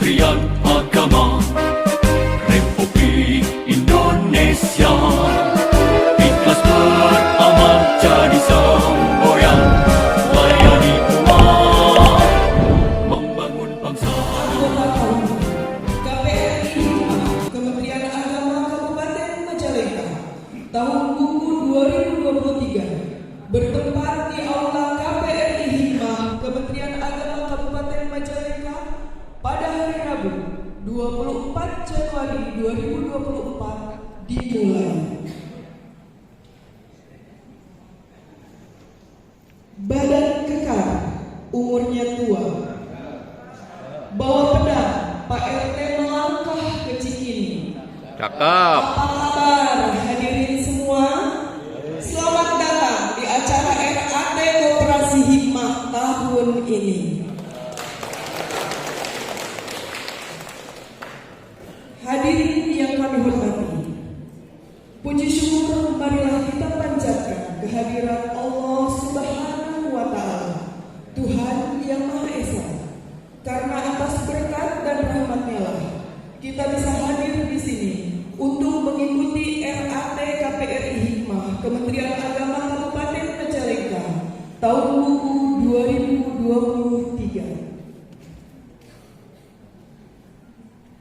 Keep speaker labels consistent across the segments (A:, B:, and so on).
A: Kementerian Agama Republik Indonesia ikhlas beramal jadi semboyan, layani umat, membangun bangsa.
B: KPRI Kementerian Agama Kabupaten Majalengka tahun buku 2023 bertempat di Aula KPRI Hikmah Kementerian Agama Kabupaten Majalengka pada hari Rabu 24 Januari 2024 dimulai. Badan kekar, umurnya tua, bawa pedang, Pak RT melangkah ke Cikini.
C: Cakep.
B: Apa kabar hadirin semua? Selamat datang di acara RAT Koperasi Hikmah tahun ini. Hadirin yang kami hormati, puji syukur marilah kita panjatkan kehadiran Allah Subhanahu wa Ta'ala, Tuhan yang Maha Esa. Karena atas berkat dan rahmat-Nya lah kita bisa hadir di sini untuk mengikuti RAT KPRI Hikmah Kementerian Agama Kabupaten Majalengka tahun buku 2023.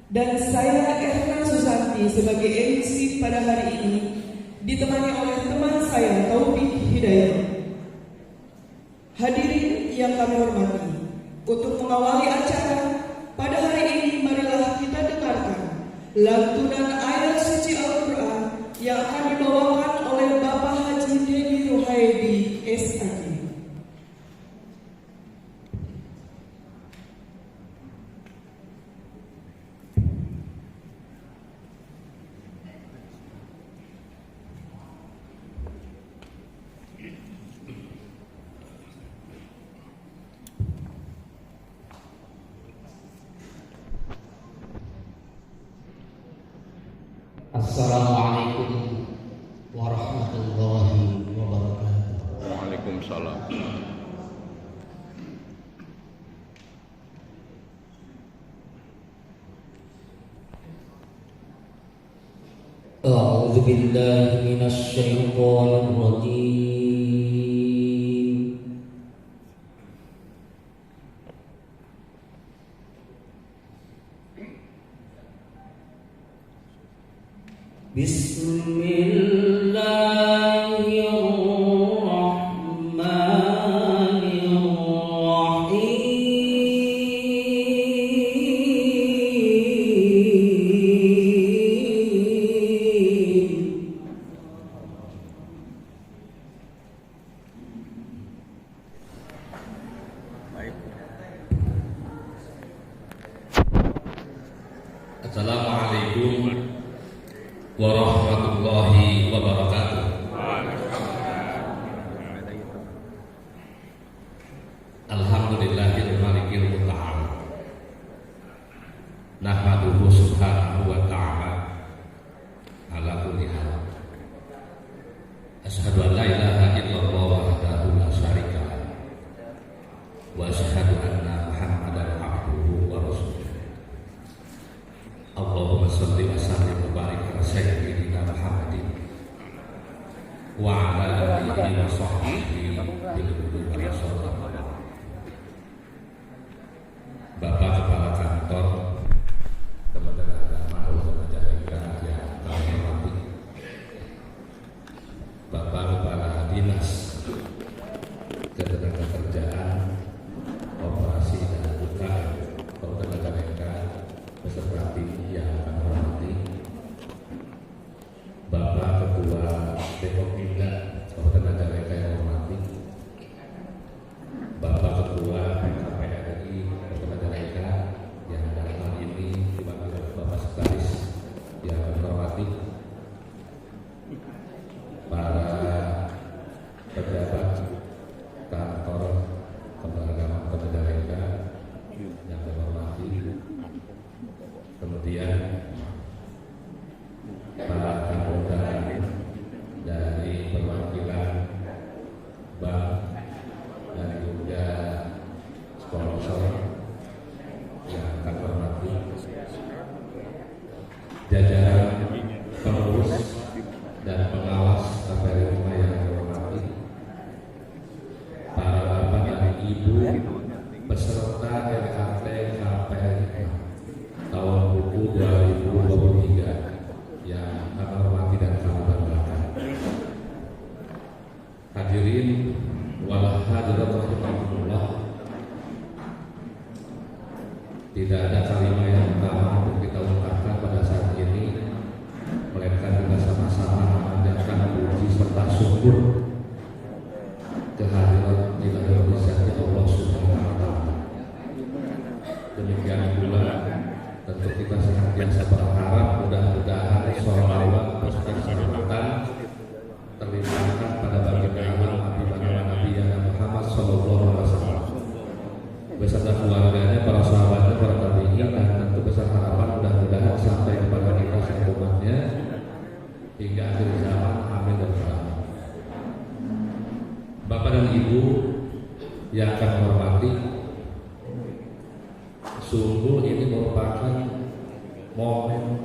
B: Dan saya Erna Susanti sebagai MC pada hari ini ditemani oleh teman saya Taufik Hidayat. Hadirin yang kami hormati, untuk mengawali acara pada hari ini marilah kita dengarkan lantunan ayat suci Al-Quran yang akan dibawakan oleh Bapak Haji Dedi Ruhaidi SAG.
D: Assalamualaikum warahmatullahi wabarakatuh.
C: Waalaikumsalam.
D: A'udzu billahi minasy syaithanir rajim.
E: Assalamualaikum warahmatullahi wabarakatuh. Alhamdulillahil malikil muta'al, nahmaduhu subhanahu wa ta'ala ala kulli hal. Asyhadu an la ilaha illallah wahdahu la syarika lah, wa asyhadu anna Muhammadan abduhu wa rasuluh. Allahumma shalli wa sallim wa barik ala sayyidina Muhammadin wa ala alihi wa sahbihi bil hudud wa sallam. Bapak Kepala Kantor Kementerian Agama Kabupaten Majalengka yang kami hormati, Bapak Kepala Dinas Ketenagakerjaan, Operasi dan UKM Kabupaten Majalengka beserta tim yang kami hormati, Bapak Ketua Depokimda Kabupaten Majalengka yang hormati, jajaran pengurus dan pengawas KPRI yang hormati, para bapak dan ibu peserta RKT KPRI tahun buku 2023 yang kami hormati dan kami banggakan. Hadirin wal hadirat rahimakumullah, tidak ada kalimat yang utama untuk kita ungkapkan pada saat ini, melainkan kita sama-sama memanjatkan puji serta syukur kehadiran ilahi rizki Allah Subhanahu wa Ta'ala. Demikian pula tentu kita senantiasa berharap mudah-mudahan sholawat beserta sambutan terlimpahkan pada baginda Nabi Muhammad Sallallahu Alaihi Wasallam beserta keluarganya, para sahabatnya, para tabi'in, dan tentu besar harapan mudah-mudahan sampai kepada kita umatnya hingga akhir zaman. Amin dan salaam. Bapak dan Ibu yang akan menghormati, sungguh ini merupakan momen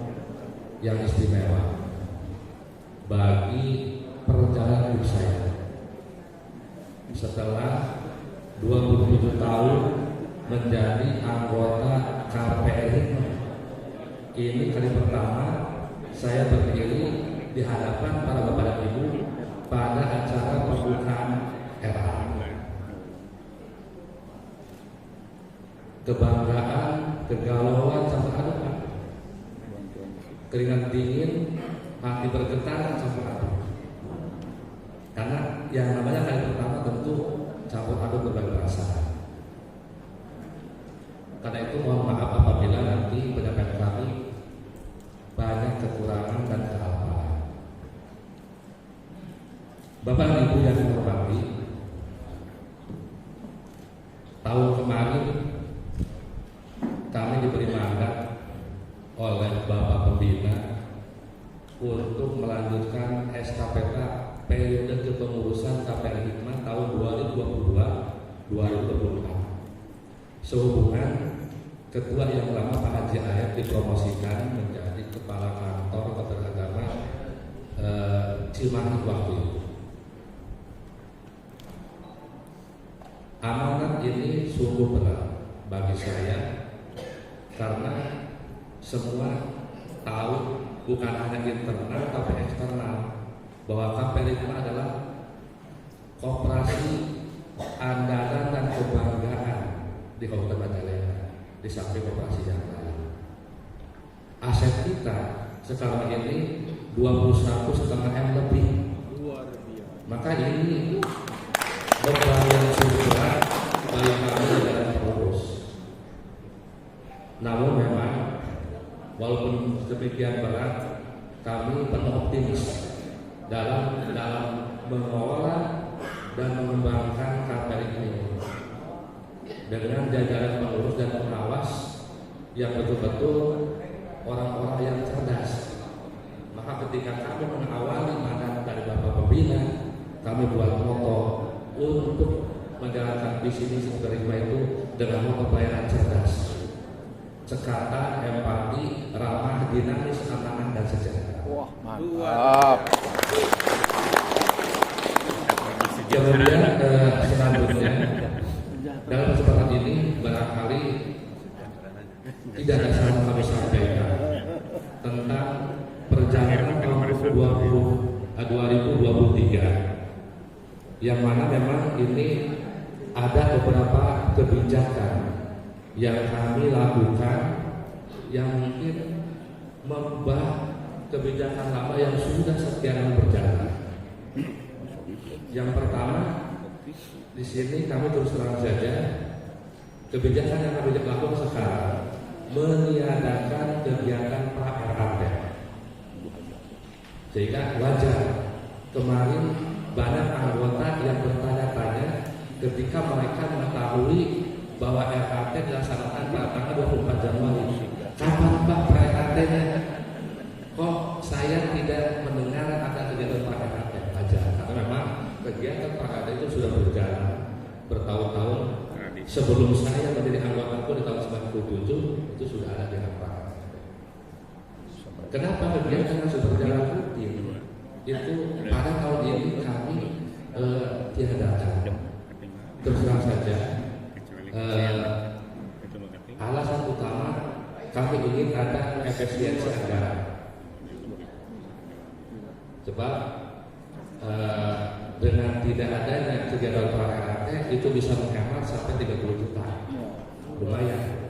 E: yang istimewa bagi perjalanan hidup saya. Setelah 27 tahun menjadi anggota KPRI, ini kali pertama saya berdiri di hadapan para bapak dan ibu pada acara pembukaan RA. Kebanggaan, kegalauan, campur aduk, keringat dingin, hati bergetar, campur aduk. Karena yang namanya kali pertama tentu campur aduk berbagai perasaan. Karena itu mohon maaf apabila nanti penyampaian kami banyak kekurangan dan kesalahan. Bapak dan Ibu yang saya hormati, tahun kemarin kami diberi mandat oleh Bapak Pembina untuk melanjutkan estafeta periode kepengurusan KPRI Hikmah tahun 2022-2024. Sehubungan ketua yang lama Pak Haji Ayat dipromosikan menjadi kepala kantor Kementerian Agama Cimahi waktu itu. Amanat ini sungguh berat bagi saya karena semua tahu bukan hanya internal tapi eksternal bahwa KPRI Hikmah adalah koperasi andalan dan kebanggaan di Kabupaten Majalengka di samping koperasi yang lain. Aset kita sekarang ini 21,5 M lebih. Maka ini beban yang cukup berat bagi kami dalam pengurus. Namun memang walaupun demikian berat, kami penuh optimis dalam mengelola dan mengembangkan KPRI ini dengan jajaran pengurus dan pengawas yang betul-betul orang-orang yang cerdas. Maka ketika kami mengawali mandat dari Bapak Pembina, kami buat moto untuk menjalankan visi misi KPRI itu dengan moto pelayanan cerdas, cekatan, empati, ramah, dinamis, amanah, dan sejahtera.
C: Wah, mantap.
E: Kemudian selanjutnya dalam kesempatan ini barangkali tidak ada salah kami sampaikan tentang perjalanan tahun 2023 yang mana memang ini ada beberapa kebijakan yang kami lakukan yang mungkin mengubah kebijakan lama yang sudah sekian berjalan. Yang pertama, di sini kami terus terang saja kebijakan yang kami lakukan sekarang meniadakan kegiatan pra-RKT. Sehingga wajar kemarin banyak anggota yang bertanya-tanya ketika mereka mengetahui bahwa RKT dilaksanakan pada tanggal 24 Januari. Kapan Pak pra-RKT-nya? Kok saya tidak mendengar ada kegiatan pra-RKT? Wajar, karena memang kegiatan pra-RKT itu sudah berjalan bertahun-tahun. Sebelum saya menjadi anggota pun di tahun 97 itu sudah ada dengan pra-RKT. Kenapa kegiatan harus berjalan rutin? Itu pada tahun ini kami tiadakan. Terus terang saja, alasan utama kami ingin ada efisiensi anggaran. Sebab dengan tidak adanya kegiatan pra-RAT itu bisa menghemat sampai 30 juta. Lumayan.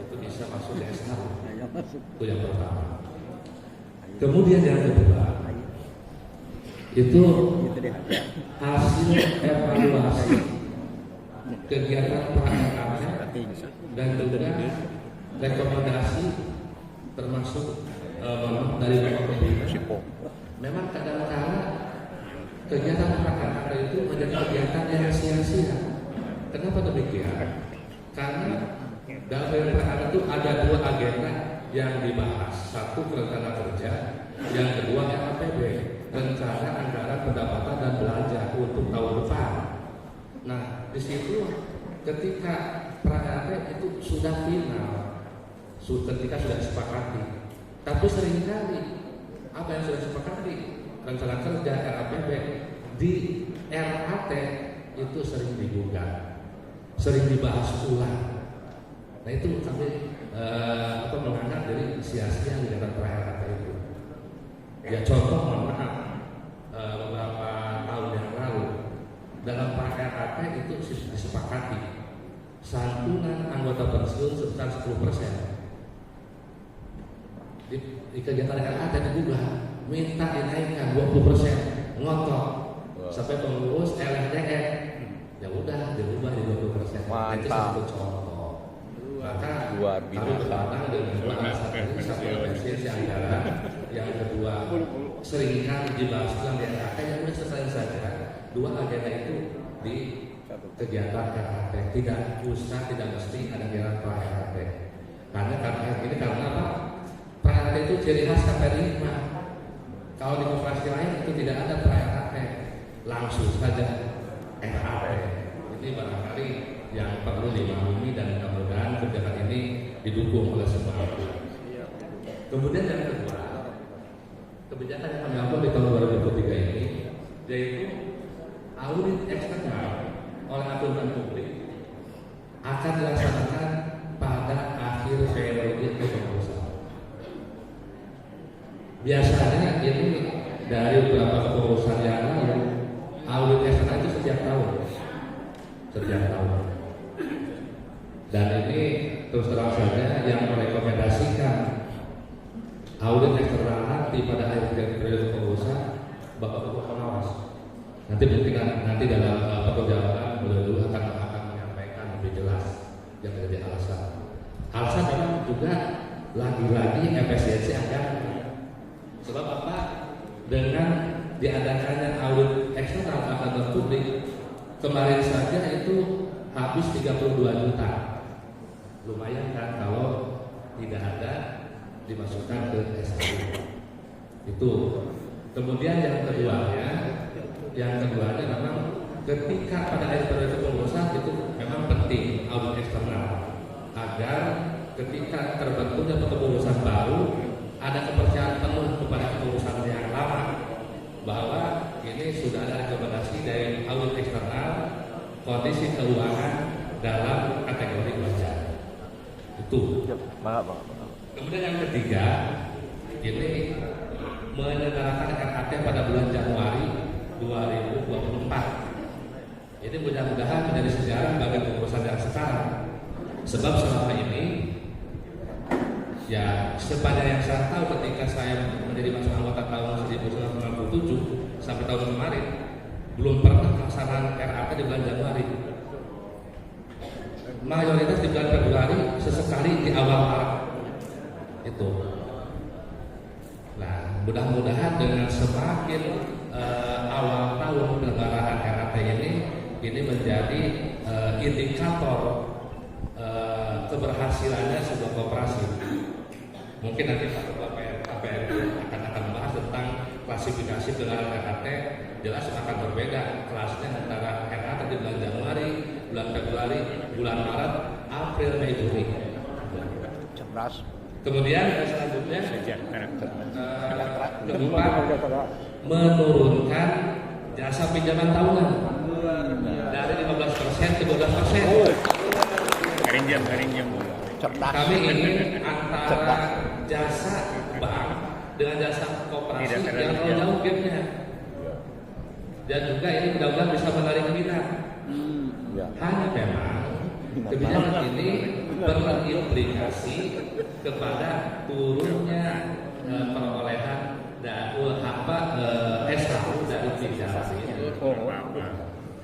E: Itu bisa masuk ke SH. Itu yang pertama. Kemudian yang kedua, itu hasil evaluasi kegiatan pra-RAT dan juga rekomendasi termasuk dari Bapak Pembina. Memang kadang-kadang kegiatan pra-RAT itu menjadi kegiatan yang sia-sia. Kenapa demikian? Karena dalam pra-RAT itu ada dua agenda yang dibahas. Satu rencana kerja, yang kedua RAPB, rencana anggaran pendapatan dan belanja untuk tahun depan. Nah, di situ ketika pra-RAT itu sudah final, ketika sudah disepakati, tapi seringkali apa yang sudah disepakati, rencana kerja RAPB di RAT itu sering digugat, sering dibahas ulang. Nah itu kami menganggap dari sia-sia kegiatan pra-RAT itu. Ya contoh, mohon maaf, beberapa tahun yang lalu dalam pra-RAT itu disepakati santunan anggota pensiun sebesar 10%. Di kegiatan RAT juga minta dinaikkan 20%, ngotot sampai pengurus LSDN ya udah dirubah di 20%. Itu satu contoh. Maka
C: luar
E: kami
C: biasa.
E: berpandang dengan alasan ini satu efisiensi anggaran, yang kedua seringkali dibahas dalam RAT yang sudah selesai saja. Dua agenda itu di kegiatan RAT, tidak usah, tidak mesti ada kegiatan pra-RAT. Karena ini karena apa? Pra-RAT itu ciri khas KPR 5. Kalau di koperasi lain itu tidak ada pra-RAT, langsung saja RAT. Ini barangkali yang perlu dimaklumi dan mudah-mudahan kebijakan ini didukung oleh semua pihak. Kemudian yang kedua, kebijakan yang kami ambil di tahun 2023 ini yaitu audit eksternal oleh akuntan publik akan dilaksanakan pada akhir periode kepengurusan. Biasanya ini dari beberapa kepengurusan yang lalu, audit eksternal itu setiap tahun. Dan ini terus terang saja yang merekomendasikan audit eksternal nanti pada akhir periode kepengurusan Bapak Ketua Pengawas. Nanti mungkin nanti dalam perjalanan beliau akan menyampaikan lebih jelas yang menjadi alasan. Alasan memang juga lagi-lagi efisiensi anggaran. Sebab apa? Dengan diadakannya audit eksternal akuntan publik kemarin saja itu habis 32 juta. Lumayan kan kalau tidak ada dimasukkan ke SKU. Itu. Kemudian yang keduanya memang ketika pada akhir periode kepengurusan itu memang penting audit eksternal agar ketika terbentuknya kepengurusan baru ada kepercayaan penuh kepada kepengurusan yang lama bahwa ini sudah ada rekomendasi dari audit eksternal kondisi keuangan dalam kategori wajar. Itu. Kemudian yang ketiga, ini menyelenggarakan RAT pada bulan Januari 2024. Ini mudah-mudahan menjadi sejarah bagi pengurusan yang sekarang. Sebab selama ini, ya sepanjang yang saya tahu ketika saya menjadi masuk anggota tahun 1997 sampai tahun kemarin, belum pernah pelaksanaan RAT di bulan Januari. Mayoritas di bulan Februari, sesekali di awal Maret. Itu. Nah, mudah-mudahan dengan semakin awal tahun penyelenggaraan RAT ini menjadi indikator keberhasilannya sebuah koperasi. Mungkin nanti Pak Ketua KPR akan membahas tentang klasifikasi penyelenggaraan RAT. Jelas akan berbeda kelasnya antara RAT di bulan Januari, bulan Februari, bulan Maret, April, Mei, Juni. Kemudian selanjutnya keempat, menurunkan jasa pinjaman tahunan dari 15% ke 12%. Kami ingin antara jasa bank dengan jasa koperasi yang terlalu jauh gapnya. Dan juga ini mudah-mudahan bisa menarik minat. Hanya memang kebijakan ini berimplikasi kepada turunnya perolehan dan SHU dari pinjaman itu.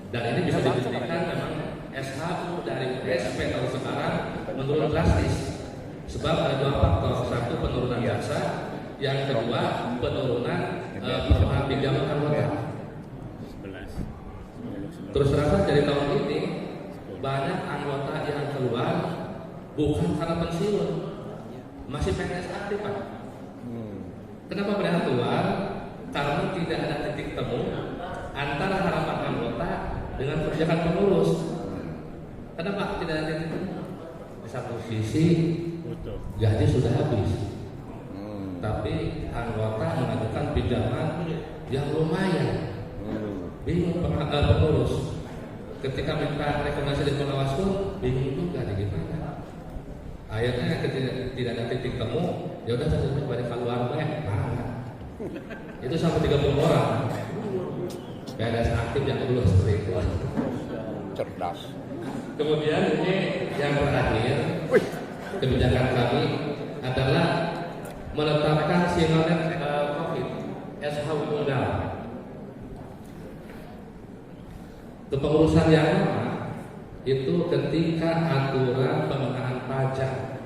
E: Dan ini bisa dibuktikan memang SHU dari SP tahun sekarang menurun drastis. Sebab ada dua faktor, satu penurunan jasa, yang kedua penurunan permohonan pinjaman anggota. Terus terang dari tahun ini banyak anggota yang keluar bukan karena pensiun, masih PNS aktif Pak. Kenapa mereka keluar? Karena tidak ada titik temu antara harapan anggota dengan kebijakan pengurus. Kenapa tidak ada titik temu? Di satu sisi gaji sudah habis, tapi anggota mengajukan pinjaman yang lumayan. Bingung pengurus. Ketika minta rekomendasi dari Bawaslu, bingung juga gimana. Akhirnya ketika tidak ada titik temu, ya udah saya kepada keluar itu sampai 30 orang. PNS aktif yang dulu seperti itu.
C: Cerdas.
E: Kemudian ini yang terakhir, kebijakan kami adalah menetapkan sinonim COVID SHU tunggal. Kepengurusan yang lama itu ketika aturan pengenaan pajak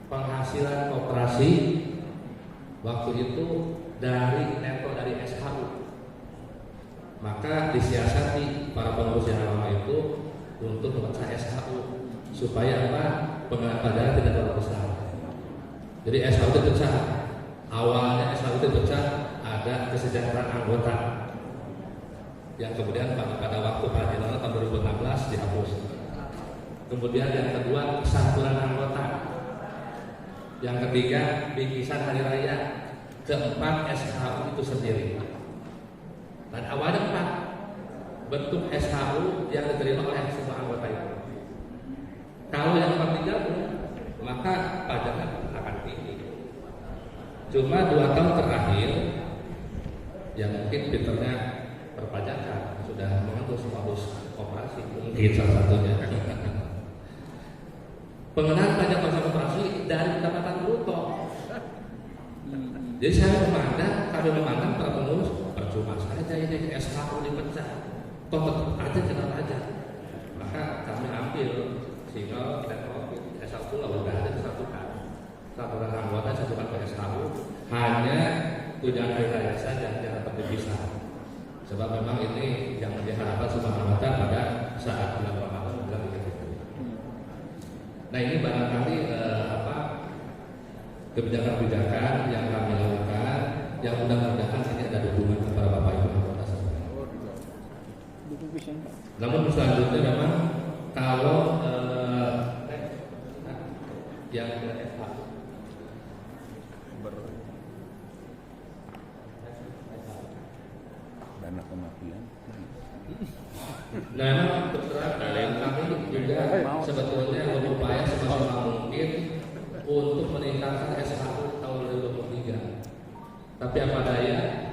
E: penghasilan koperasi waktu itu dari neto dari SHU, maka disiasati para pengurus yang lama itu untuk memecah SHU supaya apa? Pengenaan pajak tidak terlalu besar. Jadi SHU itu pecah. Awalnya SHU itu pecah ada kesejahteraan anggota, yang kemudian pada waktu perjalanan tahun 2016 dihapus. Kemudian yang kedua kesatuan anggota, yang ketiga bingkisan hari raya, keempat SHU itu sendiri. Dan awalnya 4 bentuk SHU yang diterima oleh semua anggota itu. Kalau yang 4 digabung, maka pajaknya akan tinggi. Cuma 2 tahun terakhir, yang mungkin pinternya perpajakan sudah mengatur semua bos koperasi, mungkin salah satunya. Pengenaan pajak masa koperasi dari pendapatan bruto. Jadi kami memandang para pengurus percuma saja ini SHU dipecah, toh tetap aja kena pajak. Maka kami ambil single dan profit SHU kalau sudah ada disatukan. Satukan anggota satukan ke SHU, hanya tujuan hari raya saja yang dapat dipisah. Sebab memang ini yang menjadi harapan semua anggota pada saat bulan Ramadan bulan itu. Nah ini barangkali kebijakan-kebijakan yang kami lakukan, yang mudah-mudahan ini ada dukungan kepada Bapak Ibu anggota semua. Namun selanjutnya memang kalau yang
C: Dana kematian.
E: Nah, memang kami juga sebetulnya berupaya semaksimal mungkin untuk meningkatkan SHU tahun 2023. Tapi apa daya,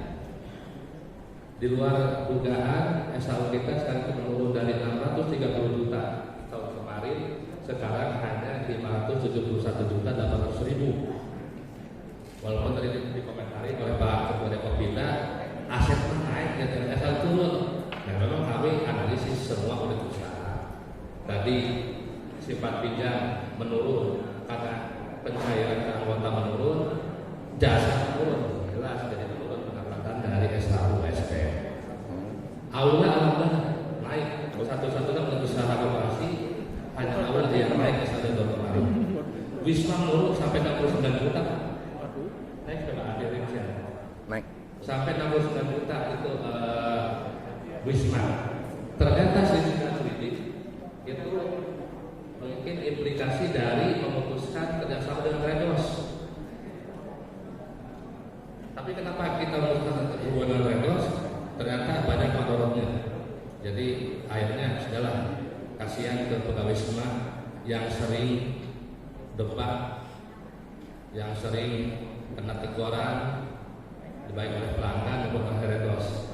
E: di luar dugaan SHU kita sekarang itu menurun dari 630 juta tahun kemarin, sekarang hanya 571.800.000. Walaupun tadi dikomentari oleh Pak Ketua Depokbina, aset naik dan SHU turun. Nah, memang kami analisis semua oleh usaha. Tadi sifat pinjam menurun karena pencairan anggota menurun, jasa menurun, jelas jadi menurun pendapatan dari SHU SP. Aula alhamdulillah naik, satu-satunya untuk usaha koperasi hanya aula yang naik SHU tahun kemarin. Wisma menurun sampai 69 juta. Naik sudah ada rincian.
C: Naik.
E: Sampai 69 juta itu Wisma. Ternyata sedikit itu mungkin implikasi dari memutuskan kerjasama dengan yang sering debat, yang sering kena teguran baik oleh pelanggan maupun oleh redos.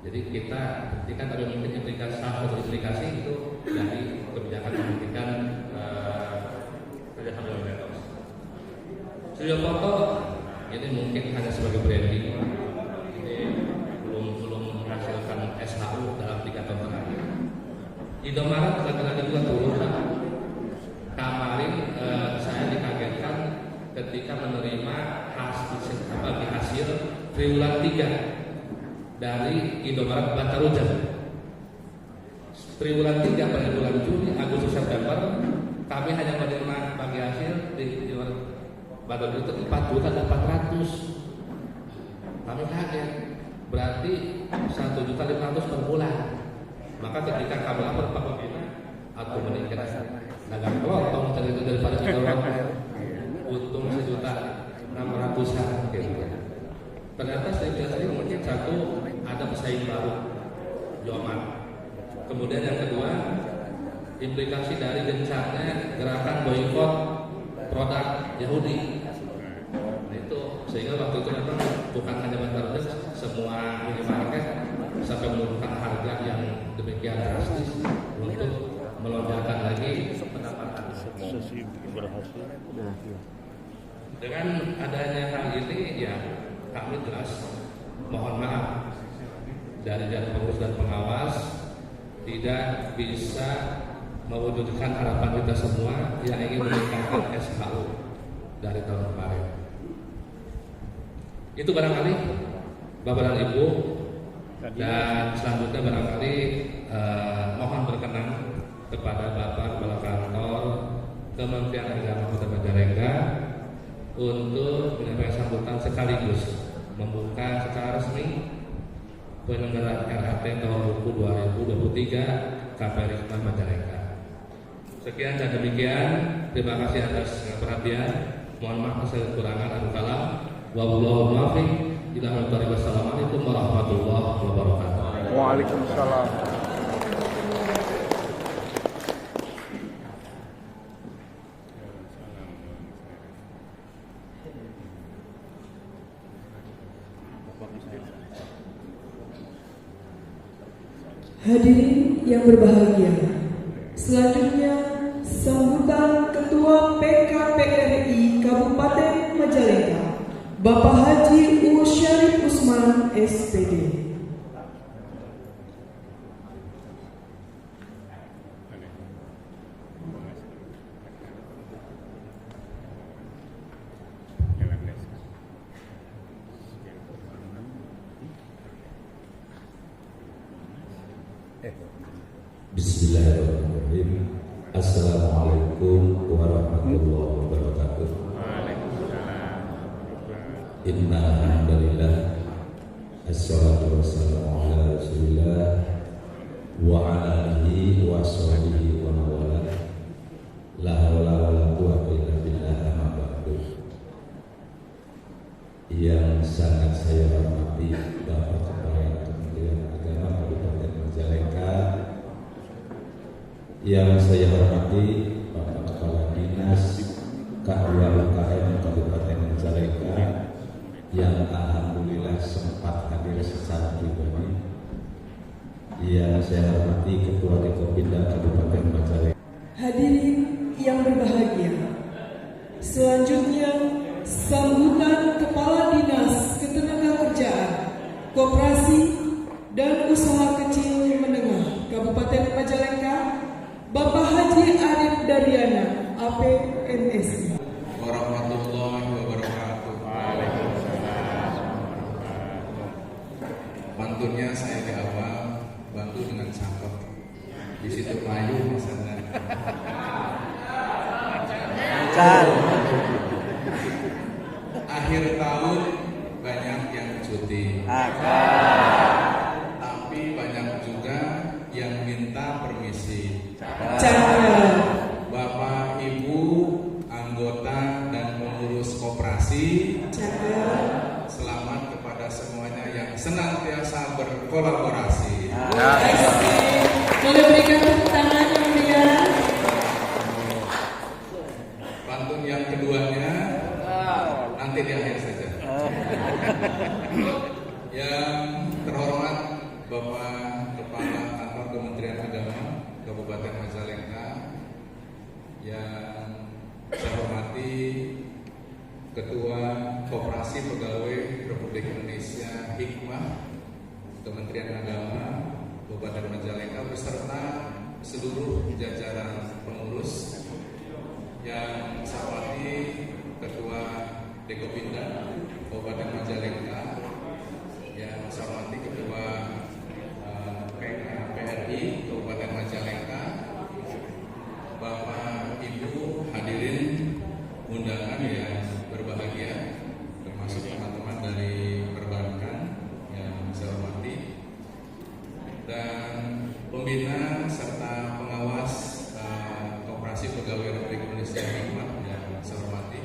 E: Jadi kita buktikan tapi mungkin implikasi salah satu implikasi itu dari kebijakan pendidikan kerjasama dengan redos. Studio foto ini mungkin hanya sebagai branding, ini belum menghasilkan SHU dalam 3 tahun terakhir. Indomaret lagi-lagi juga turun. Kemarin saya dikagetkan ketika menerima hasil triwulan 3 dari Indomaret Bantarujan. Triwulan 3 pada bulan Juni, Agustus, September kami hanya menerima bagi hasil di Indomaret Bantarujan itu 4.400.000. Kami kaget, berarti 1.500.000 per bulan. Maka ketika kami lapor Pak Pembina atau meningkat dagang kelotong daripada kita untung 1.600.000 gitu. Ternyata saya mungkin satu ada pesaing baru, Yoman. Kemudian yang kedua, implikasi dari gencarnya gerakan boikot produk Yahudi. Nah, itu sehingga waktu itu memang bukan hanya Bantarujan, semua minimarket sampai menurunkan harga yang demikian drastis untuk melonjakkan lagi pendapatan. Dengan adanya hal ini ya kami jelas mohon maaf dari jajaran pengurus dan pengawas tidak bisa mewujudkan harapan kita semua yang ingin meningkatkan SHU dari tahun kemarin. Itu barangkali Bapak dan Ibu, dan selanjutnya barangkali mohon berkenan kepada Bapak Kepala Kantor Kementerian Agama Kota Majalengka untuk menyampaikan sambutan sekaligus membuka secara resmi penyelenggaraan RAT tahun buku 2023 KPRI Kota Majalengka. Sekian dan demikian, terima kasih atas perhatian. Mohon maaf segala kekurangan dan kalam. Wallahu muwaffiq. Assalamualaikum warahmatullahi wabarakatuh.
C: Waalaikumsalam.
B: Hadirin yang berbahagia, selanjutnya sambutan Ketua PKPRI Kabupaten Majalengka, Bapak Haji U. Syarif Usman, SPD.
D: Bismillahirrahmanirrahim. Assalamualaikum warahmatullahi wabarakatuh. Inna alhamdulillah, assalatu wassalamu ala rasulillah wa ala alihi wa sahbihi wa mawala. La hawla wa la quwwata illa billah, amma ba'du. Yang sangat saya hormati Bapak Kepala Kementerian Agama Kabupaten Majalengka, yang saya hormati Bapak Kepala Dinas K2 UKM Kabupaten Majalengka, yang alhamdulillah sempat hadir secara pribadi, yang saya hormati Ketua Dekopinda Kabupaten Majalengka.
B: Hadirin yang berbahagia, selanjutnya sambutan Kepala Dinas Ketenagakerjaan, Koperasi dan Usaha Kecil Menengah Kabupaten Majalengka, Bapak Haji Arif Daryana, APMSI.
F: Warahmatullahi wabarakatuh. Pantunnya saya di awal bantu dengan cakep, di situ Melayu misalnya. Akhir tahun banyak yang cuti, tapi banyak juga yang minta permisi. Bapak Ibu anggota dan pengurus koperasi, selamat kepada semuanya yang senantiasa berkolaborasi.
B: Boleh berikan tepuk tangan yang meriah.
F: pantun yang keduanya nanti di akhir saja. Yang terhormat Bapak Kepala Kantor Kementerian Agama Kabupaten Majalengka, yang saya hormati Ketua Koperasi Pegawai Republik Indonesia Hikmah Kementerian Agama Kabupaten Majalengka beserta seluruh jajaran pengurus, yang saya hormati Ketua Dekopinda Kabupaten Majalengka, yang saya hormati Ketua PKPRI Kabupaten Majalengka, Bapak Ibu hadirin undangan yang berbahagia, termasuk teman-teman dari perbankan yang saya hormati, dan pembina serta pengawas Koperasi Pegawai Republik Indonesia Hikmah yang saya hormati.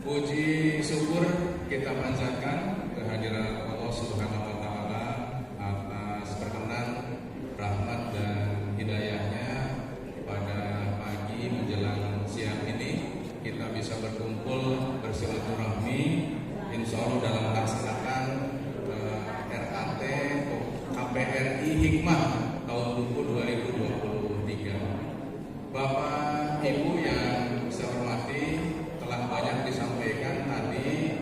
F: Puji syukur kita panjatkan kehadiran Allah Subhanahu wa Ta'ala atas perkenan, rahmat dan hidayahnya pada pagi menjelang siang ini kita bisa berkumpul bersilaturahmi, insya Allah dalam melaksanakan RAT KPRI Hikmah tahun 2023. Bapak Ibu yang saya hormati, telah banyak disampaikan tadi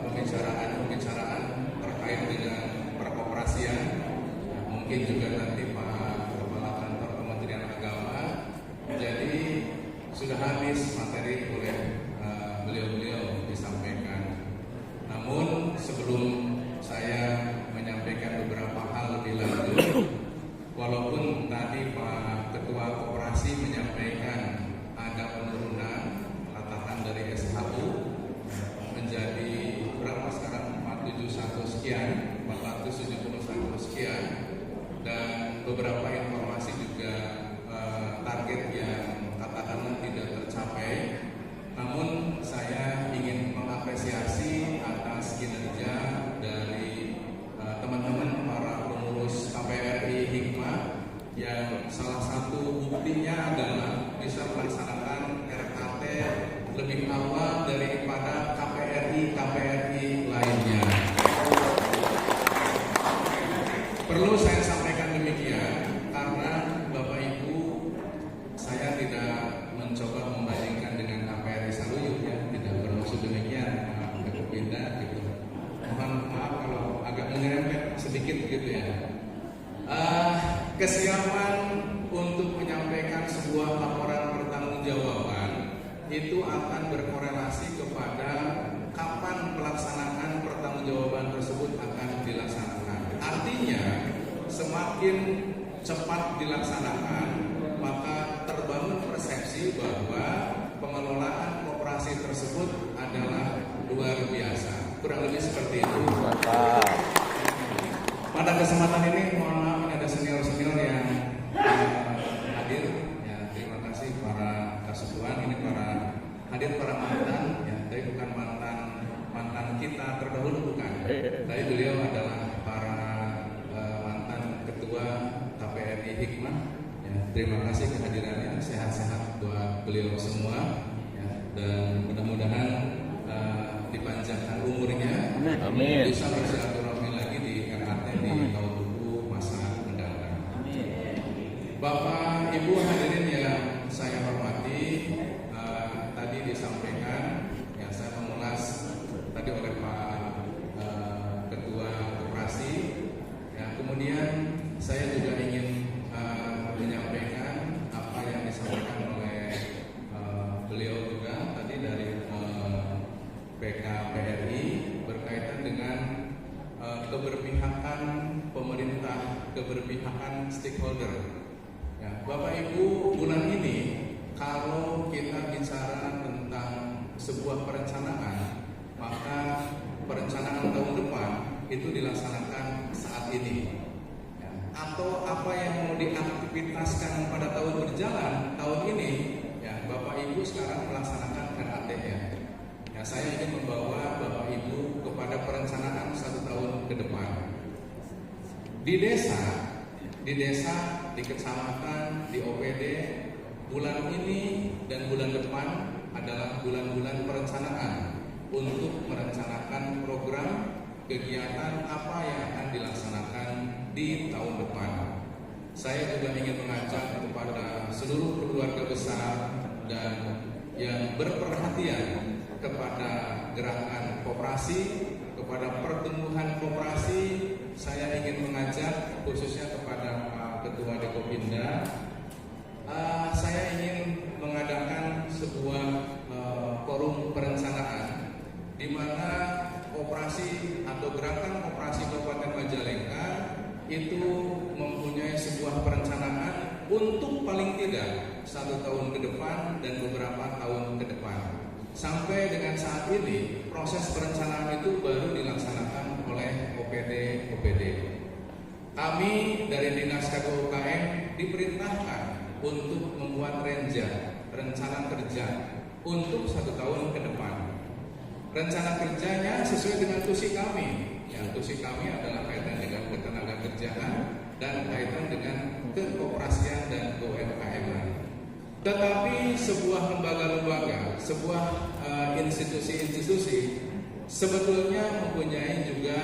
F: pembicaraan terkait dengan perkoperasian. Mungkin juga nanti Pak Kepala Kantor Kementerian Agama. Jadi sudah habis materi oleh beliau-beliau disampaikan. Namun sebelum saya menyampaikan beberapa hal lebih lanjut, walaupun tadi Pak Ketua Koperasi menyampaikan ada penurunan ratakan dari S1 menjadi berapa sekarang, 471 sekian, 471 sekian, dan beberapa informasi juga target yang katakanlah tidak tercapai. Namun saya ingin mengapresiasi atas kinerja dari teman-teman para pengurus KPRI Hikmah, yang salah satu buktinya adalah bisa melaksanakan RKT lebih awal daripada KPRI lainnya. Perlu saya sampaikan demikian karena Bapak Ibu, saya tidak mencoba membandingkan dengan KPRI Saluyuk, ya, tidak bermaksud demikian, agak pindah gitu. Mohon maaf kalau agak menyerempet sedikit gitu ya. Kesiapan untuk menyampaikan sebuah laporan pertanggungjawaban itu akan berkorelasi kepada kapan pelaksanaan pertanggungjawaban tersebut akan dilaksanakan. Artinya semakin cepat dilaksanakan, maka terbangun persepsi bahwa pengelolaan koperasi tersebut adalah luar biasa. Kurang lebih seperti itu. Pada kesempatan ini, mohon maaf, ini ada senior-senior yang hadir. Ya, terima kasih para kasatuan. Ini para hadir para mantan, ya, tapi bukan mantan kita terdahulu, bukan. Tapi beliau adalah para mantan ketua KPRI Hikmah. Ya, terima kasih kehadirannya. Sehat-sehat buat beliau semua. Ya, dan mudah-mudahan dipanjangkan umurnya. Amin. Bisa bersilaturahmi lagi di RAT di tahun buku masa mendatang. Bapak Ibu hadirin yang saya hormati, tadi disampaikan, ya, saya mengulas tadi oleh Pak Ketua Koperasi, ya, kemudian saya juga ingin menyampaikan apa yang disampaikan oleh beliau juga tadi dari PKPRI berkaitan dengan keberpihakan pemerintah, keberpihakan stakeholder. Ya, Bapak Ibu, bulan ini kalau kita bicara tentang sebuah perencanaan, maka perencanaan tahun depan itu dilaksanakan saat ini. Ya, atau apa yang mau diaktivitaskan pada tahun berjalan tahun ini, ya, Bapak Ibu sekarang melaksanakan RAT-nya. Ya, saya ingin membawa Bapak Ibu kepada perencanaan 1 tahun ke depan. Di desa, di kecamatan, di OPD, bulan ini dan bulan depan adalah bulan-bulan perencanaan untuk merencanakan program kegiatan apa yang akan dilaksanakan di tahun depan. Saya juga ingin mengajak kepada seluruh keluarga besar dan yang berperhatian kepada gerakan koperasi, kepada pertumbuhan koperasi. Saya ingin mengajak khususnya kepada Pak Ketua Dekopinda, saya ingin mengadakan sebuah forum perencanaan di mana koperasi atau gerakan koperasi Kabupaten Majalengka itu mempunyai sebuah perencanaan untuk paling tidak 1 tahun ke depan dan beberapa tahun ke depan. Sampai dengan saat ini proses perencanaan itu baru dilaksanakan oleh OPD. Kami dari Dinas KUKM diperintahkan untuk membuat rencana kerja untuk 1 tahun ke depan. Rencana kerjanya sesuai dengan tusi kami. Yang tusi kami adalah kaitan dengan ketenagakerjaan dan kaitan dengan kekoperasian dan UMKM. Tetapi sebuah lembaga-lembaga, sebuah institusi-institusi sebetulnya mempunyai juga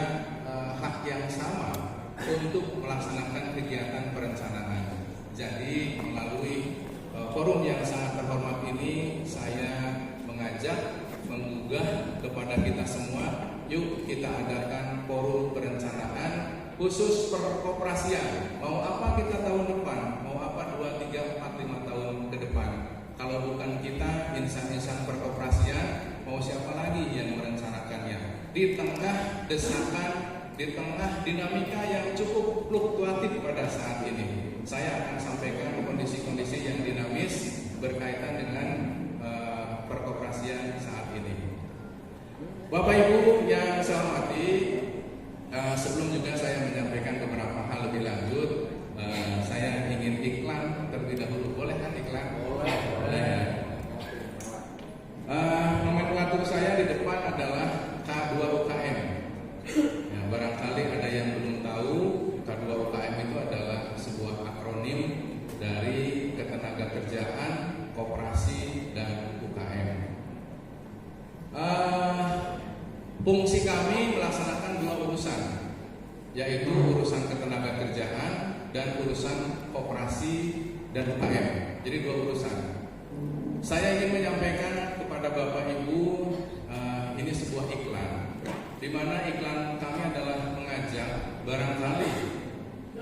F: hak yang sama untuk melaksanakan kegiatan perencanaan. Jadi melalui forum yang sangat terhormat ini, saya mengajak, menggugah kepada kita semua, yuk kita adakan forum perencanaan khusus perkoperasian. Mau apa kita tahun depan, mau apa 2, 3, 4, 5 tahun ke depan. Kalau bukan kita, insan-insan perkoperasian, mau siapa lagi yang merencanakannya? Di tengah desakan, di tengah dinamika yang cukup fluktuatif pada saat ini, saya akan sampaikan kondisi-kondisi yang dinamis berkaitan dengan perkoperasian saat ini. Bapak Ibu yang saya hormati, sebelum juga saya menyampaikan beberapa hal lebih lanjut, saya ingin iklan terlebih dahulu. Boleh kan iklan? Boleh. Nomenklatur saya di depan adalah K2 UKM. Ya, barangkali ada yang belum tahu, K2 UKM itu adalah sebuah akronim dari ketenagakerjaan, koperasi, dan UKM. Fungsi kami melaksanakan 2 urusan, yaitu urusan ketenagakerjaan dan urusan koperasi dan UKM. Jadi 2 urusan. Saya ingin menyampaikan kepada Bapak Ibu, ini sebuah iklan, di mana iklan kami adalah mengajak barangkali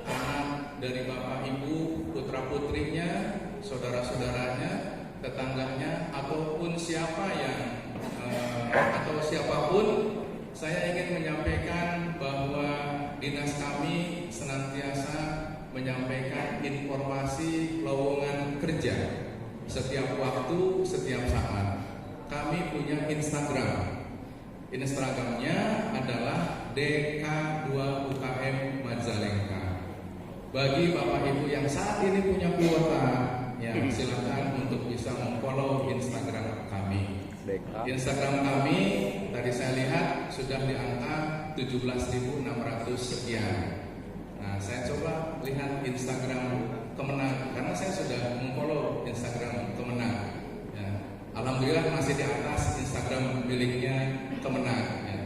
F: anak dari Bapak Ibu, putra putrinya, saudara-saudaranya, tetangganya, ataupun siapa yang atau siapapun, saya ingin menyampaikan bahwa dinas kami senantiasa menyampaikan informasi lowongan kerja setiap waktu, setiap saat. Kami punya Instagram. Instagramnya adalah DK2 UKM Majalengka. Bagi Bapak Ibu yang saat ini punya kuota, ya silakan untuk bisa memfollow Instagram kami. Instagram kami tadi saya lihat sudah di angka 17.600 sekian. Nah, saya coba lihat Instagram Kemenang karena saya sudah memfollow Instagram Kemenang. Ya, alhamdulillah masih di atas Instagram miliknya Kemenang. Ya.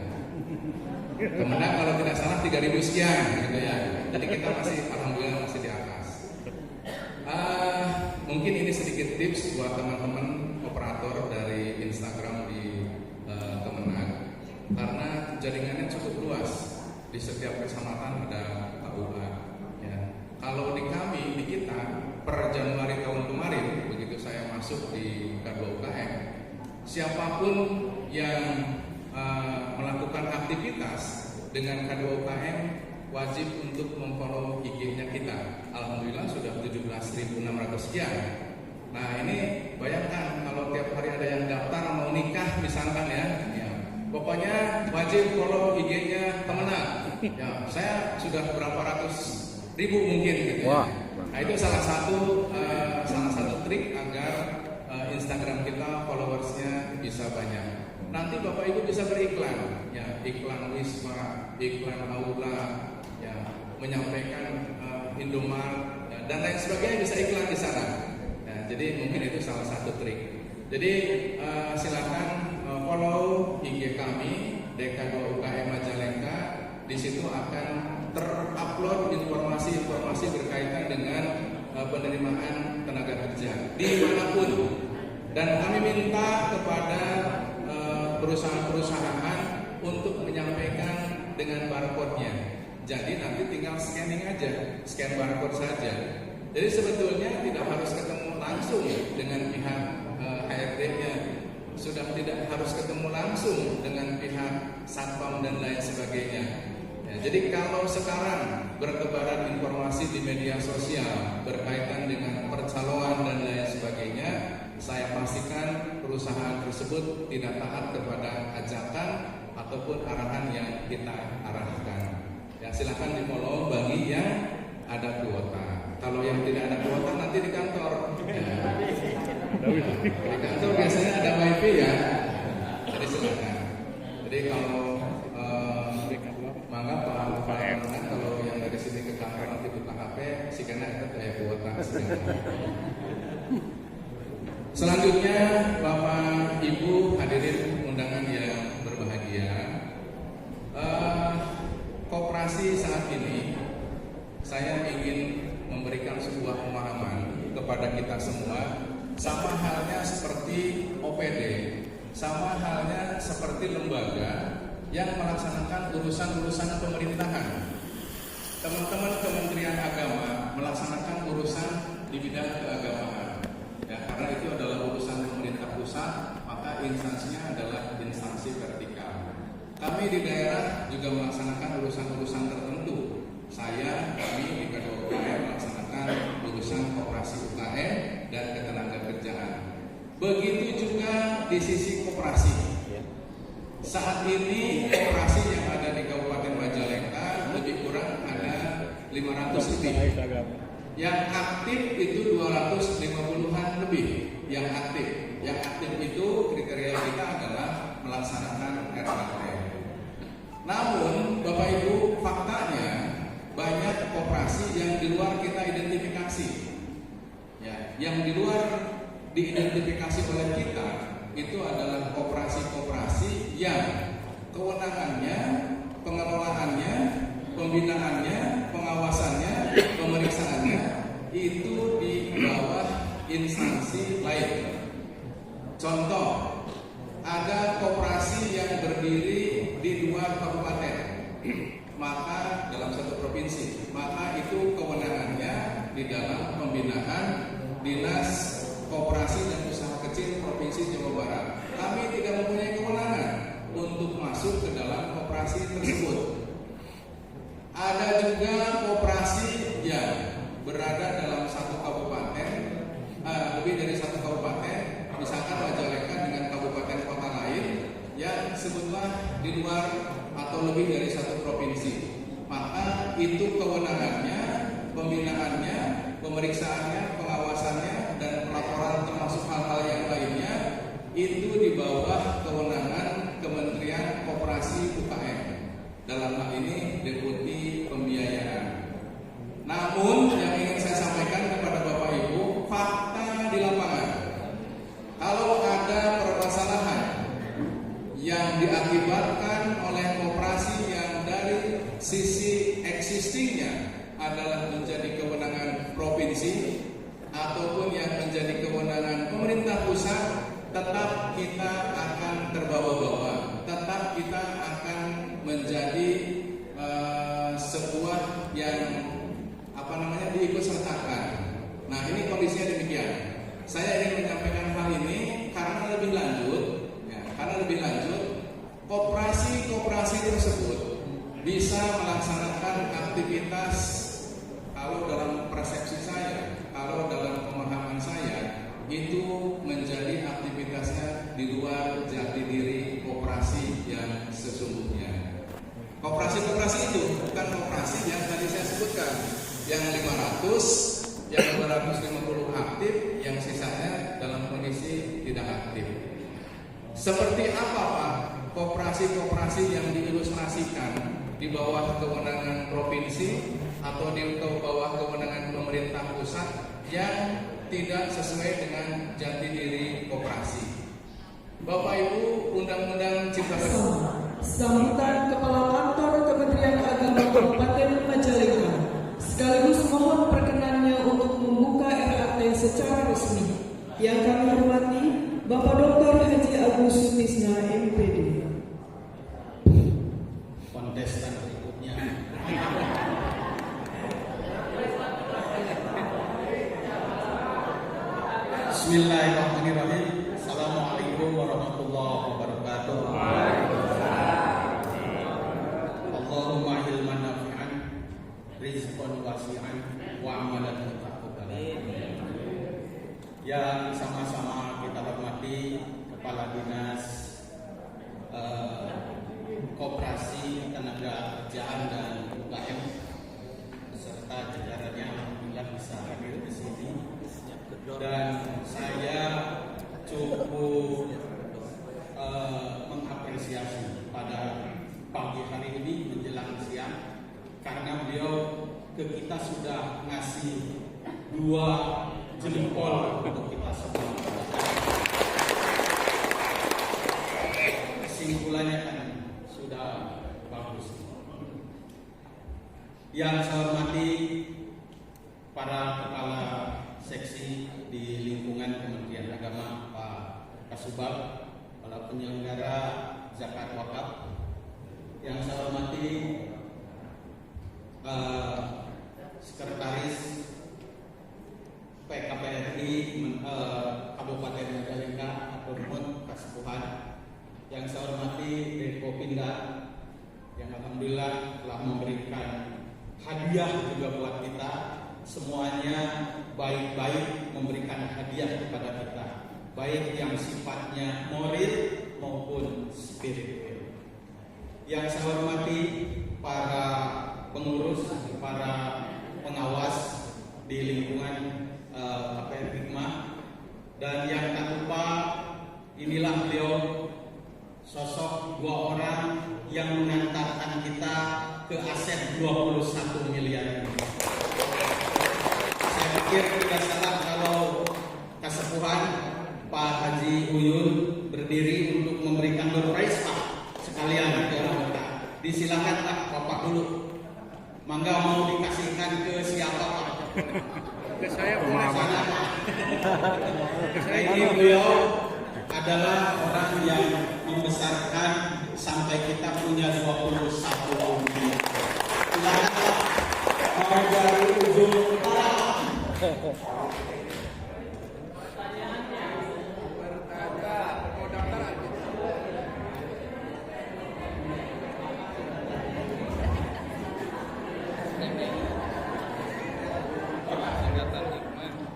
F: Kemenang kalau tidak salah 3.000 sekian, gitu ya. Jadi kita masih alhamdulillah masih di atas. Mungkin ini sedikit tips buat teman-teman operator dari Instagram di Kemenang, karena jaringannya cukup luas. Di setiap kecamatan ada KUA. Ya. Kalau di kami, di kita, per Januari tahun kemarin, begitu saya masuk di K2UKM, siapapun yang melakukan aktivitas dengan K2UKM wajib untuk memfollow IG-nya kita. Alhamdulillah sudah 17.600 sekian. Nah ini bayangkan kalau tiap hari ada yang daftar mau nikah misalkan ya, pokoknya wajib follow IG-nya Kemenang. Ya, saya sudah berapa ratus ribu mungkin gitu ya. Nah itu salah satu trik agar Instagram kita followersnya bisa banyak. Nanti Bapak Ibu bisa beriklan, ya iklan Wisma, iklan Aula, ya menyampaikan Indomaret dan lain sebagainya bisa iklan di sana. Ya, Ya, jadi mungkin itu salah satu trik. Jadi silakan follow IG kami DK2 UKM Majalengka. Di situ akan terupload informasi-informasi berkaitan dengan penerimaan tenaga kerja dimanapun. Dan kami minta kepada perusahaan-perusahaan untuk menyampaikan dengan barcode-nya. Jadi nanti tinggal scanning aja, scan barcode saja. Jadi sebetulnya tidak harus ketemu langsung dengan pihak HRD-nya, sudah tidak harus ketemu langsung dengan pihak satpam dan lain sebagainya. Ya, jadi kalau sekarang bertebaran informasi di media sosial berkaitan dengan percaloan dan lain sebagainya, saya pastikan perusahaan tersebut tidak taat kepada ajakan ataupun arahan yang kita arahkan. Ya, silakan di-follow bagi yang ada kuota. Kalau yang tidak ada kuota nanti di kantor. Ya. Di kantor biasanya ada wifi ya. Jadi silakan. Jadi kalau mangga Pak Erna kalau yang dari sini ke kantor nanti buka HP, sih karena itu kayak kuota. Selanjutnya Bapak Ibu hadirin undangan yang berbahagia, koperasi saat ini saya ingin memberikan sebuah pemahaman kepada kita semua, sama halnya seperti OPD, sama halnya seperti lembaga yang melaksanakan urusan-urusan pemerintahan. Teman-teman Kementerian Agama melaksanakan urusan di bidang keagamaan. Ya, karena itu adalah urusan pemerintah pusat, maka instansinya adalah instansi vertikal. Kami di daerah juga melaksanakan urusan-urusan tertentu. Kami di DK2 UKM melaksanakan urusan koperasi UKM dan ketenagakerjaan. Begitu juga di sisi koperasi. Saat ini koperasi yang ada di Kabupaten Majalengka lebih kurang ada 500 lebih. Yang aktif itu 250-an lebih yang aktif. Yang aktif itu kriteria kita adalah melaksanakan RKT. Namun Bapak Ibu, faktanya banyak koperasi yang di luar kita identifikasi. Ya, yang di luar diidentifikasi oleh kita itu adalah koperasi-koperasi yang kewenangannya, pengelolaannya, pembinaannya, pengawasannya, pemeriksaannya itu di bawah instansi lain. Contoh, ada koperasi yang berdiri di 2 kabupaten, maka dalam satu provinsi, maka itu kewenangannya di dalam pembinaan Dinas Koperasi dan Usaha Kecil Provinsi Jawa Barat. Kami tidak mempunyai kewenangan untuk masuk ke dalam koperasi tersebut. Ada juga koperasi yang berada dalam satu kabupaten, lebih dari satu kabupaten, misalkan Majalengka dengan kabupaten kota lain yang sebutlah di luar atau lebih dari satu provinsi. Maka itu kewenangannya, pembinaannya, pemeriksaannya, pengawasannya, dan pelaporan termasuk hal-hal yang lainnya itu di bawah kewenangan Kementerian Koperasi UKM. Dalam hal ini Deputi Pembiayaan. Namun yang ingin saya sampaikan kepada Bapak Ibu, fakta di lapangan, kalau ada permasalahan yang diakibatkan oleh koperasi yang dari sisi existingnya adalah menjadi kewenangan provinsi ataupun yang menjadi kewenangan pemerintah pusat, tetap kita akan terbawa-bawa, tetap kita akan menjadi sebuah yang diikutsertakan. Nah, ini kondisinya demikian. Saya ingin menyampaikan hal ini karena lebih lanjut, koperasi tersebut bisa melaksanakan aktivitas, kalau dalam persepsi saya, kalau dalam pemahaman saya, itu menjadi aktivitasnya di luar jati diri koperasi yang sesungguhnya. Koperasi-koperasi itu bukan koperasi yang tadi saya sebutkan, yang 500, yang 250 aktif, yang sisanya dalam kondisi tidak aktif. Seperti apa Pak koperasi-koperasi yang diilustrasikan di bawah kewenangan provinsi atau di bawah kewenangan pemerintah pusat yang tidak sesuai dengan jati diri koperasi. Bapak Ibu, Undang-Undang Cipta Kerja.
B: Sambutan Kepala Kantor Kementerian Agama Kabupaten Majalengka sekaligus mohon perkenannya untuk membuka RAT secara resmi. Yang kami hormati Bapak Dr. Haji Agus Sutisna MPD.
G: Kontestan berikutnya. Bismillahirrahmanirrahim. Assalamualaikum warahmatullahi wabarakatuh. Allahumma ilman nafi'an, rizqan wasi'an, wa amalan mutaqabbalan. Yang sama-sama kita hormati Kepala Dinas Koperasi Tenaga Kerjaan dan UKM beserta jajarannya, alhamdulillah bisa hadir di sini. Dan saya cukup mengapresiasi pada pagi hari ini menjelang siang karena beliau ke kita sudah ngasih 2 jempol untuk kita semua. Kesimpulannya kan sudah bagus. Yang saya hormati para kepala seksi di lingkungan Kementerian Agama, Pak Kasubag, para penyelenggara zakat wakaf. Yang saya hormati Sekretaris PKPRI Kabupaten Majalengka atau Kasepuhan. Yang saya hormati Dekopinda yang alhamdulillah telah memberikan hadiah juga buat kita. Semuanya baik-baik memberikan hadiah kepada kita, baik yang sifatnya moral maupun spiritual. Yang saya hormati para pengurus, para pengawas di lingkungan KPR Hikmah, dan yang tak lupa inilah beliau, sosok 2 orang yang mengantarkan kita ke aset 21 miliar ini. Saya pikir tidak salah kalau Kasepuhan Pak Haji Uyun berdiri untuk memberikan door prize Pak sekalian ke anggota. Disilakan Pak, Bapak dulu. Mangga mau dikasihkan ke siapa Pak? Ke saya boleh sana Pak. Nah, ini beliau adalah orang yang membesarkan sampai kita punya 21 miliar. Silakan Pak, mau dari ujung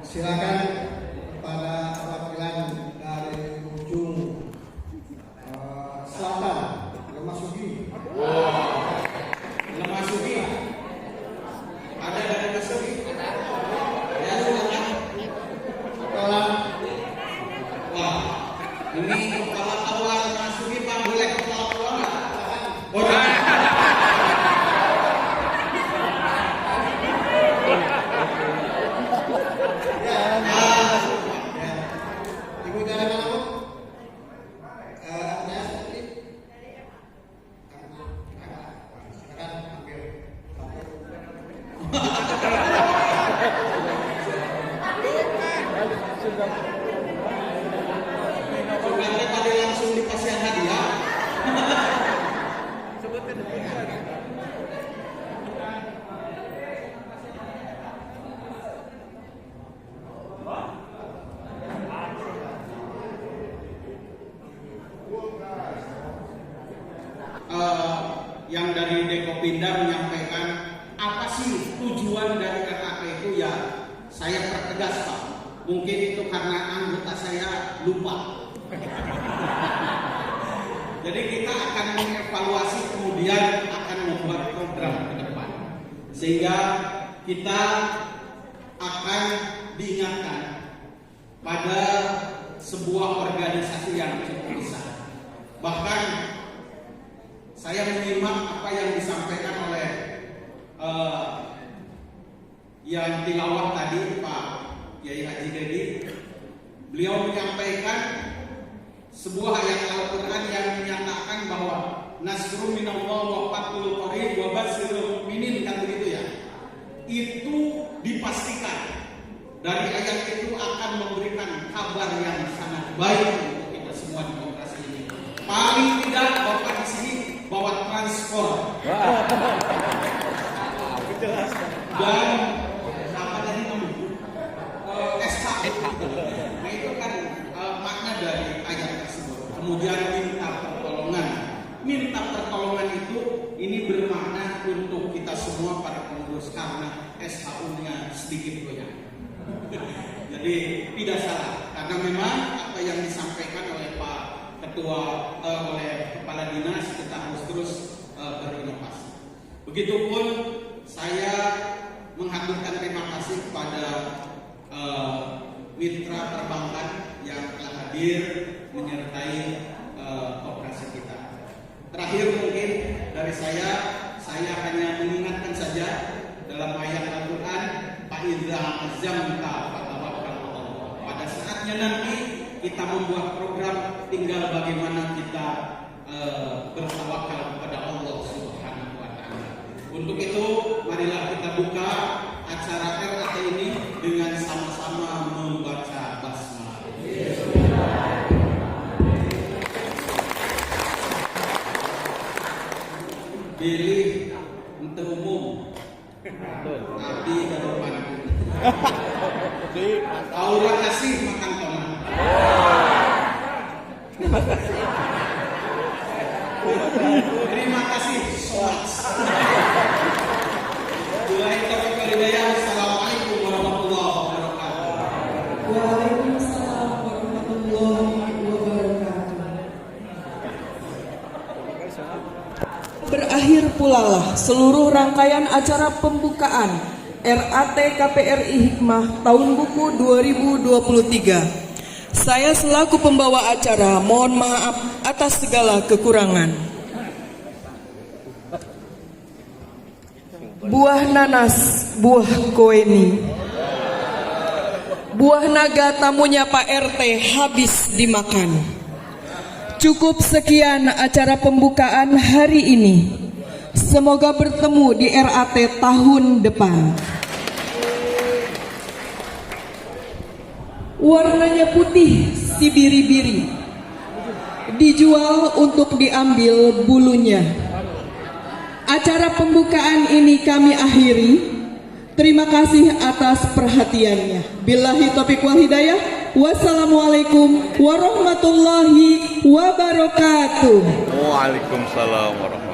H: silakan pada perwakilan dari ujung selatan, memasuki.
G: Memasuki. Ada dari Masuki? Ya, silakan.
H: Tolong.
G: Wah, ini kepala awal Masuki Pak, boleh kepala awal nggak? Boleh.
H: Ibu dari mana Bu? Silakan ambil.
G: Bukannya tadi langsung dikasih hadiah? Yang dari Dekopinda menyampaikan apa sih tujuan dari RAT itu, ya saya pertegas Pak, mungkin itu karena anggota saya lupa. Jadi kita akan mengevaluasi kemudian akan membuat program ke depan sehingga kita akan diingatkan pada sebuah organisasi yang cukup besar. Bahkan saya menyimak apa yang disampaikan oleh yang tilawah tadi Pak Kiai Haji Dedi sebuah ayat Al-Quran yang menyatakan bahwa nasrun minallah wa fathul qarib wa basyiril mu'minin, kan begitu ya. Itu dipastikan dari ayat itu akan memberikan kabar yang sangat baik untuk kita semua di demokrasi ini. Paling tidak Bapak di sini bawa transport dan apa tadi namanya SK. Nah itu kan makna dari ayat tersebut. Kemudian minta pertolongan. Minta pertolongan itu ini bermakna untuk kita semua para pengurus karena SHU-nya sedikit goyang. Jadi tidak salah karena memang apa yang disampaikan oleh Pak Ketua oleh Kepala Dinas kita harus terus berinovasi. Begitupun saya menghaturkan terima kasih kepada mitra perbankan yang telah hadir menyertai koperasi kita. Terakhir mungkin dari saya hanya mengingatkan saja dalam ayat Al-Quran, Fa'idza azamta fatawakkal 'alallah. Pada saatnya nanti kita membuat program, tinggal bagaimana kita bertawakal kepada Allah Subhanahu wa taala. Untuk itu, marilah kita buka acara RAT ini dengan sama-sama membaca basmalah. Pilih untuk umum. Abdi Dadopan. Aura kasih makan tomat. Terima kasih so much. Assalamualaikum warahmatullahi wabarakatuh.
B: Waalaikumsalam warahmatullahi wabarakatuh. Berakhir pula lah seluruh rangkaian acara pembukaan RAT KPRI Hikmah tahun buku 2023. Saya selaku pembawa acara mohon maaf atas segala kekurangan. Buah nanas, buah koeni, buah naga tamunya Pak RT habis dimakan. Cukup sekian acara pembukaan hari ini. Semoga bertemu di RAT tahun depan. Warnanya putih si biri-biri, dijual untuk diambil bulunya. Acara pembukaan ini kami akhiri. Terima kasih atas perhatiannya. Billahi taufiq wal hidayah. Wassalamualaikum warahmatullahi wabarakatuh.
C: Waalaikumsalam warahmatullahi wabarakatuh.